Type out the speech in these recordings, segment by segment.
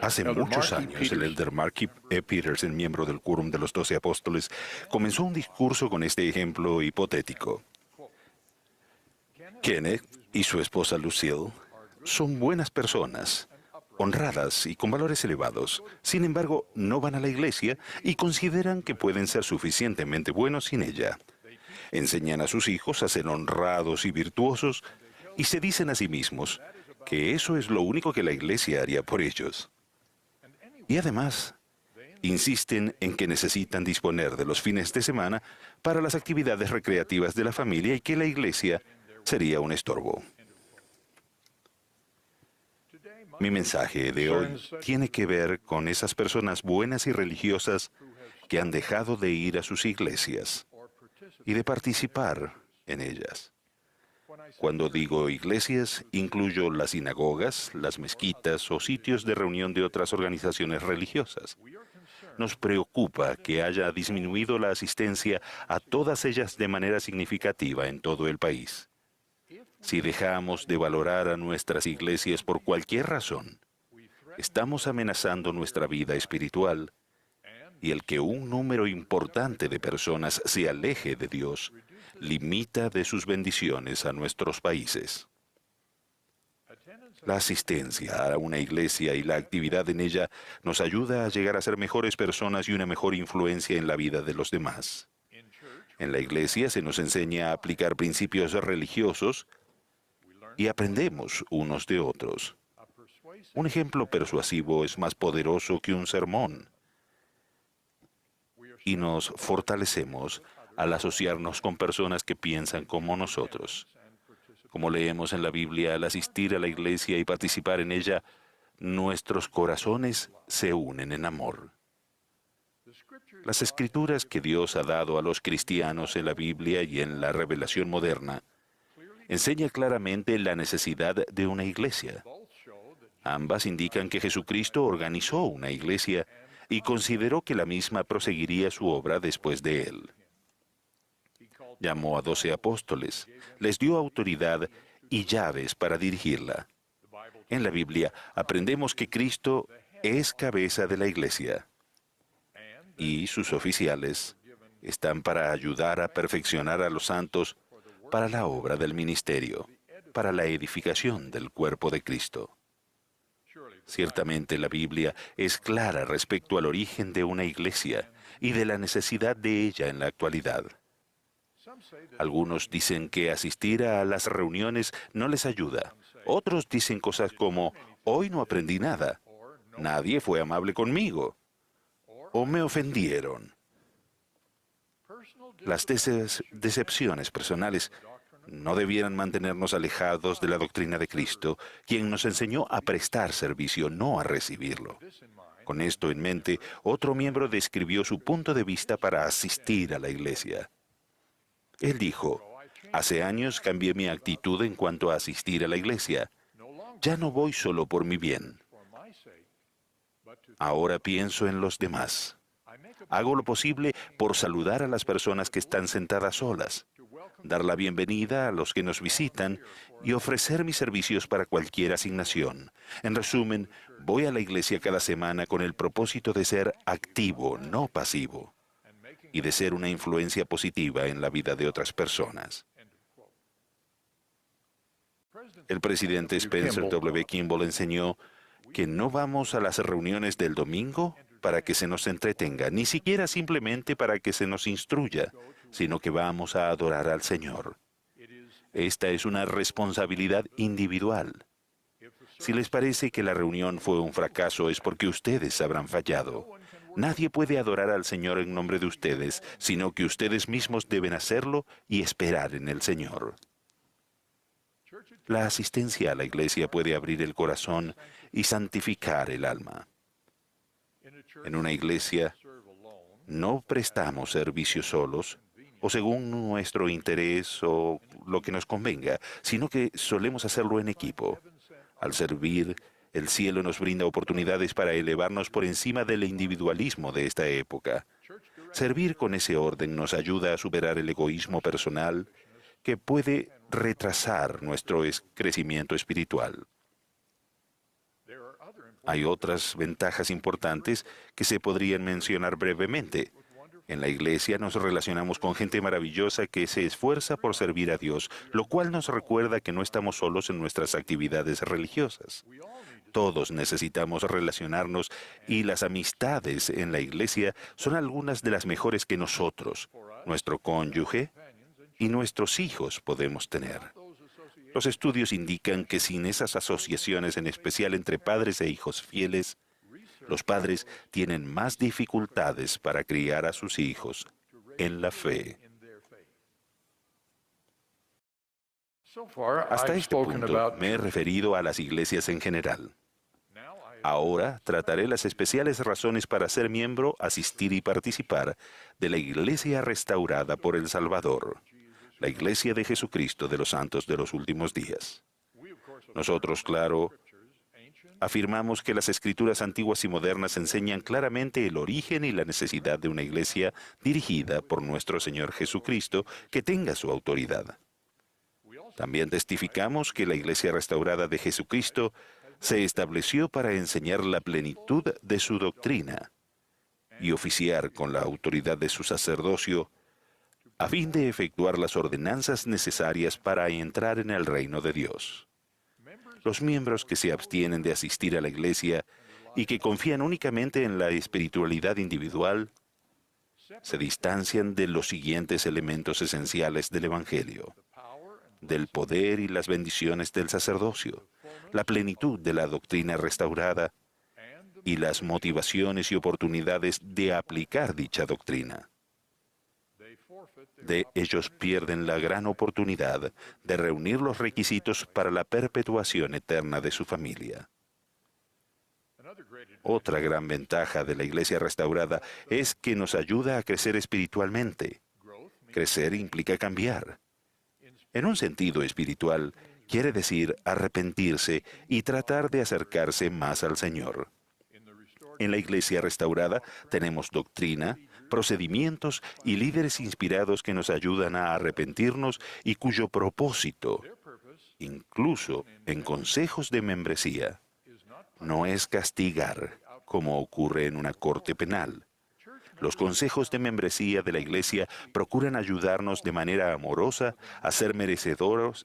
Hace muchos años, el elder Marky E. Peterson, miembro del Quórum de los 12 Apóstoles, comenzó un discurso con este ejemplo hipotético. Kenneth y su esposa Lucille son buenas personas, honradas y con valores elevados. Sin embargo, no van a la iglesia y consideran que pueden ser suficientemente buenos sin ella. Enseñan a sus hijos a ser honrados y virtuosos y se dicen a sí mismos que eso es lo único que la iglesia haría por ellos. Y además, insisten en que necesitan disponer de los fines de semana para las actividades recreativas de la familia y que la iglesia sería un estorbo. Mi mensaje de hoy tiene que ver con esas personas buenas y religiosas que han dejado de ir a sus iglesias y de participar en ellas. Cuando digo iglesias, incluyo las sinagogas, las mezquitas o sitios de reunión de otras organizaciones religiosas. Nos preocupa que haya disminuido la asistencia a todas ellas de manera significativa en todo el país. Si dejamos de valorar a nuestras iglesias por cualquier razón, estamos amenazando nuestra vida espiritual, y el que un número importante de personas se aleje de Dios limita de sus bendiciones a nuestros países. La asistencia a una iglesia y la actividad en ella nos ayuda a llegar a ser mejores personas y una mejor influencia en la vida de los demás. En la iglesia se nos enseña a aplicar principios religiosos y aprendemos unos de otros. Un ejemplo persuasivo es más poderoso que un sermón. Y nos fortalecemos al asociarnos con personas que piensan como nosotros. Como leemos en la Biblia, al asistir a la iglesia y participar en ella, nuestros corazones se unen en amor. Las escrituras que Dios ha dado a los cristianos en la Biblia y en la revelación moderna enseñan claramente la necesidad de una iglesia. Ambas indican que Jesucristo organizó una iglesia y consideró que la misma proseguiría su obra después de él. Llamó a 12 apóstoles, les dio autoridad y llaves para dirigirla. En la Biblia aprendemos que Cristo es cabeza de la iglesia y sus oficiales están para ayudar a perfeccionar a los santos para la obra del ministerio, para la edificación del cuerpo de Cristo. Ciertamente la Biblia es clara respecto al origen de una iglesia y de la necesidad de ella en la actualidad. Algunos dicen que asistir a las reuniones no les ayuda. Otros dicen cosas como, hoy no aprendí nada, nadie fue amable conmigo, o me ofendieron. Las decepciones personales no debieran mantenernos alejados de la doctrina de Cristo, quien nos enseñó a prestar servicio, no a recibirlo. Con esto en mente, otro miembro describió su punto de vista para asistir a la iglesia. Él dijo, hace años cambié mi actitud en cuanto a asistir a la iglesia. Ya no voy solo por mi bien. Ahora pienso en los demás. Hago lo posible por saludar a las personas que están sentadas solas, dar la bienvenida a los que nos visitan y ofrecer mis servicios para cualquier asignación. En resumen, voy a la iglesia cada semana con el propósito de ser activo, no pasivo, y de ser una influencia positiva en la vida de otras personas. El presidente Spencer W. Kimball enseñó que no vamos a las reuniones del domingo para que se nos entretenga, ni siquiera simplemente para que se nos instruya, sino que vamos a adorar al Señor. Esta es una responsabilidad individual. Si les parece que la reunión fue un fracaso, es porque ustedes habrán fallado. Nadie puede adorar al Señor en nombre de ustedes, sino que ustedes mismos deben hacerlo y esperar en el Señor. La asistencia a la iglesia puede abrir el corazón y santificar el alma. En una iglesia no prestamos servicio solos o según nuestro interés o lo que nos convenga, sino que solemos hacerlo en equipo. Al servir, el cielo nos brinda oportunidades para elevarnos por encima del individualismo de esta época. Servir con ese orden nos ayuda a superar el egoísmo personal que puede retrasar nuestro crecimiento espiritual. Hay otras ventajas importantes que se podrían mencionar brevemente. En la iglesia nos relacionamos con gente maravillosa que se esfuerza por servir a Dios, lo cual nos recuerda que no estamos solos en nuestras actividades religiosas. Todos necesitamos relacionarnos y las amistades en la iglesia son algunas de las mejores que nosotros, nuestro cónyuge y nuestros hijos podemos tener. Los estudios indican que sin esas asociaciones, en especial entre padres e hijos fieles, los padres tienen más dificultades para criar a sus hijos en la fe. Hasta este punto me he referido a las iglesias en general. Ahora trataré las especiales razones para ser miembro, asistir y participar de la Iglesia restaurada por el Salvador, la Iglesia de Jesucristo de los Santos de los Últimos Días. Nosotros, claro, afirmamos que las escrituras antiguas y modernas enseñan claramente el origen y la necesidad de una iglesia dirigida por nuestro Señor Jesucristo que tenga su autoridad. También testificamos que la iglesia restaurada de Jesucristo se estableció para enseñar la plenitud de su doctrina y oficiar con la autoridad de su sacerdocio a fin de efectuar las ordenanzas necesarias para entrar en el reino de Dios. Los miembros que se abstienen de asistir a la iglesia y que confían únicamente en la espiritualidad individual se distancian de los siguientes elementos esenciales del Evangelio: del poder y las bendiciones del sacerdocio, la plenitud de la doctrina restaurada y las motivaciones y oportunidades de aplicar dicha doctrina. Ellos pierden la gran oportunidad de reunir los requisitos para la perpetuación eterna de su familia. Otra gran ventaja de la iglesia restaurada es que nos ayuda a crecer espiritualmente. Crecer implica cambiar. En un sentido espiritual, quiere decir arrepentirse y tratar de acercarse más al Señor. En la iglesia restaurada tenemos doctrina, procedimientos y líderes inspirados que nos ayudan a arrepentirnos y cuyo propósito, incluso en consejos de membresía, no es castigar, como ocurre en una corte penal. Los consejos de membresía de la iglesia procuran ayudarnos de manera amorosa a ser merecedores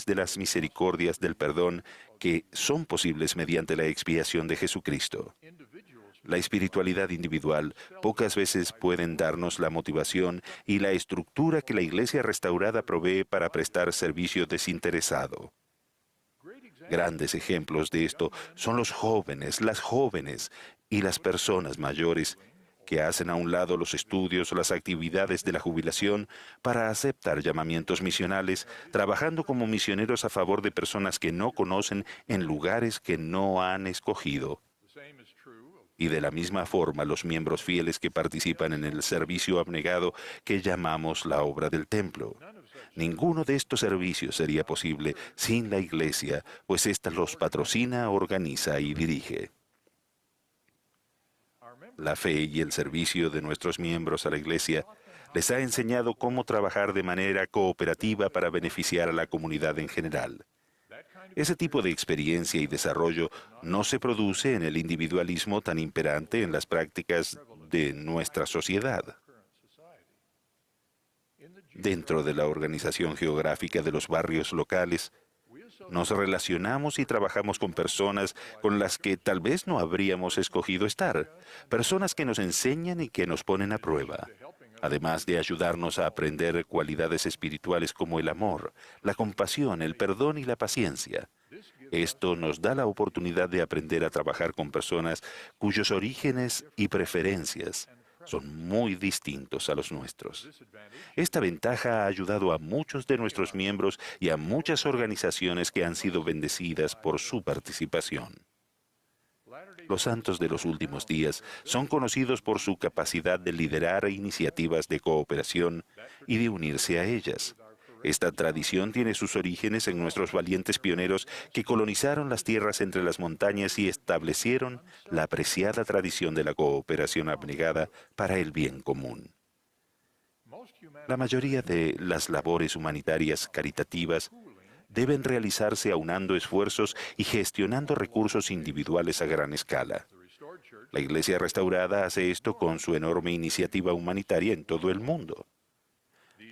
de las misericordias del perdón que son posibles mediante la expiación de Jesucristo. La espiritualidad individual pocas veces pueden darnos la motivación y la estructura que la iglesia restaurada provee para prestar servicio desinteresado. Grandes ejemplos de esto son los jóvenes, las jóvenes y las personas mayores que hacen a un lado los estudios o las actividades de la jubilación para aceptar llamamientos misionales, trabajando como misioneros a favor de personas que no conocen en lugares que no han escogido. Y de la misma forma, los miembros fieles que participan en el servicio abnegado que llamamos la obra del templo. Ninguno de estos servicios sería posible sin la iglesia, pues ésta los patrocina, organiza y dirige. La fe y el servicio de nuestros miembros a la iglesia les ha enseñado cómo trabajar de manera cooperativa para beneficiar a la comunidad en general. Ese tipo de experiencia y desarrollo no se produce en el individualismo tan imperante en las prácticas de nuestra sociedad. Dentro de la organización geográfica de los barrios locales, nos relacionamos y trabajamos con personas con las que tal vez no habríamos escogido estar, personas que nos enseñan y que nos ponen a prueba, además de ayudarnos a aprender cualidades espirituales como el amor, la compasión, el perdón y la paciencia. Esto nos da la oportunidad de aprender a trabajar con personas cuyos orígenes y preferencias son muy distintos a los nuestros. Esta ventaja ha ayudado a muchos de nuestros miembros y a muchas organizaciones que han sido bendecidas por su participación. Los santos de los últimos días son conocidos por su capacidad de liderar iniciativas de cooperación y de unirse a ellas. Esta tradición tiene sus orígenes en nuestros valientes pioneros que colonizaron las tierras entre las montañas y establecieron la apreciada tradición de la cooperación abnegada para el bien común. La mayoría de las labores humanitarias caritativas deben realizarse aunando esfuerzos y gestionando recursos individuales a gran escala. La Iglesia restaurada hace esto con su enorme iniciativa humanitaria en todo el mundo,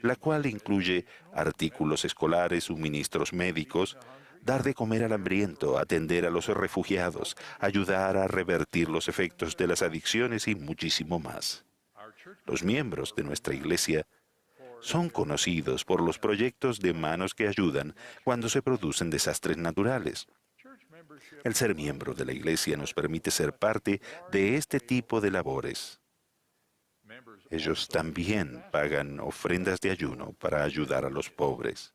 la cual incluye artículos escolares, suministros médicos, dar de comer al hambriento, atender a los refugiados, ayudar a revertir los efectos de las adicciones y muchísimo más. Los miembros de nuestra Iglesia son conocidos por los proyectos de manos que ayudan cuando se producen desastres naturales. El ser miembro de la Iglesia nos permite ser parte de este tipo de labores. Ellos también pagan ofrendas de ayuno para ayudar a los pobres.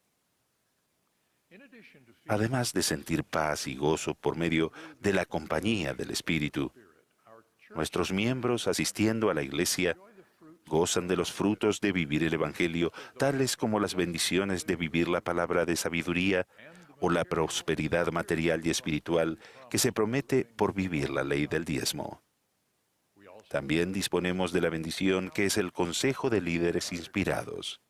Además de sentir paz y gozo por medio de la compañía del Espíritu, nuestros miembros asistiendo a la Iglesia gozan de los frutos de vivir el Evangelio, tales como las bendiciones de vivir la palabra de sabiduría o la prosperidad material y espiritual que se promete por vivir la ley del diezmo. También disponemos de la bendición que es el consejo de líderes inspirados.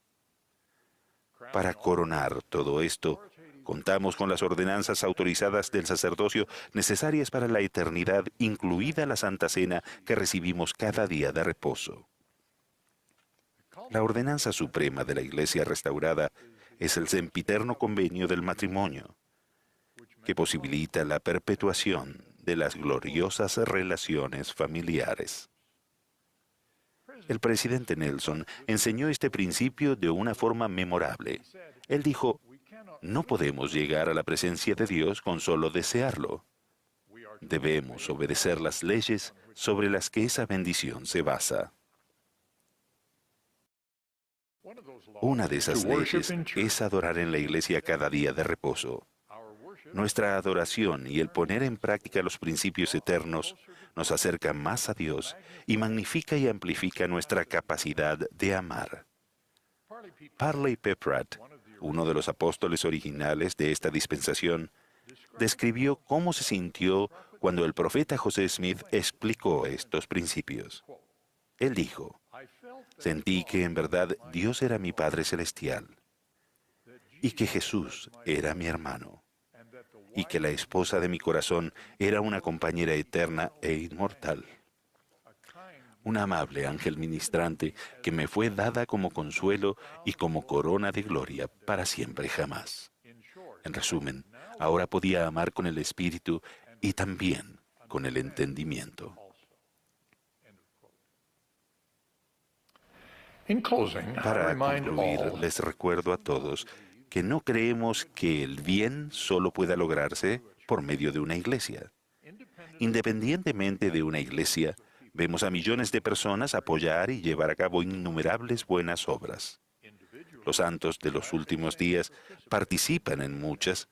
Para coronar todo esto, contamos con las ordenanzas autorizadas del sacerdocio necesarias para la eternidad, incluida la Santa Cena que recibimos cada día de reposo. La ordenanza suprema de la Iglesia restaurada es el sempiterno convenio del matrimonio, que posibilita la perpetuación de las gloriosas relaciones familiares. El presidente Nelson enseñó este principio de una forma memorable. Él dijo, no podemos llegar a la presencia de Dios con solo desearlo. Debemos obedecer las leyes sobre las que esa bendición se basa. Una de esas leyes es adorar en la iglesia cada día de reposo. Nuestra adoración y el poner en práctica los principios eternos nos acerca más a Dios y magnifica y amplifica nuestra capacidad de amar. Parley P. Pratt, uno de los apóstoles originales de esta dispensación, describió cómo se sintió cuando el profeta José Smith explicó estos principios. Él dijo, sentí que en verdad Dios era mi Padre Celestial y que Jesús era mi hermano y que la esposa de mi corazón era una compañera eterna e inmortal. Un amable ángel ministrante que me fue dada como consuelo y como corona de gloria para siempre jamás. En resumen, ahora podía amar con el espíritu y también con el entendimiento. Para concluir, les recuerdo a todos que no creemos que el bien solo pueda lograrse por medio de una iglesia. Independientemente de una iglesia, vemos a millones de personas apoyar y llevar a cabo innumerables buenas obras. Los santos de los últimos días participan en muchas,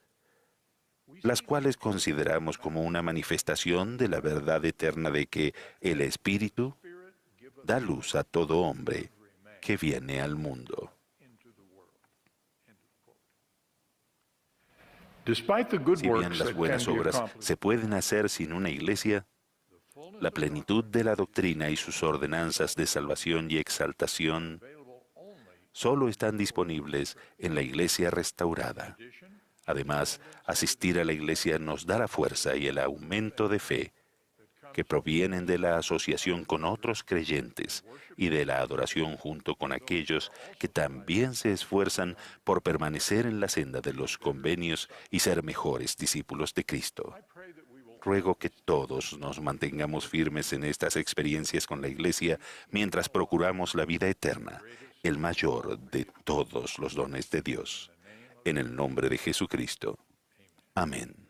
las cuales consideramos como una manifestación de la verdad eterna de que el Espíritu da luz a todo hombre que viene al mundo. Si bien las buenas obras se pueden hacer sin una iglesia, la plenitud de la doctrina y sus ordenanzas de salvación y exaltación solo están disponibles en la iglesia restaurada. Además, asistir a la iglesia nos da la fuerza y el aumento de fe que provienen de la asociación con otros creyentes y de la adoración junto con aquellos que también se esfuerzan por permanecer en la senda de los convenios y ser mejores discípulos de Cristo. Ruego que todos nos mantengamos firmes en estas experiencias con la Iglesia mientras procuramos la vida eterna, el mayor de todos los dones de Dios. En el nombre de Jesucristo. Amén.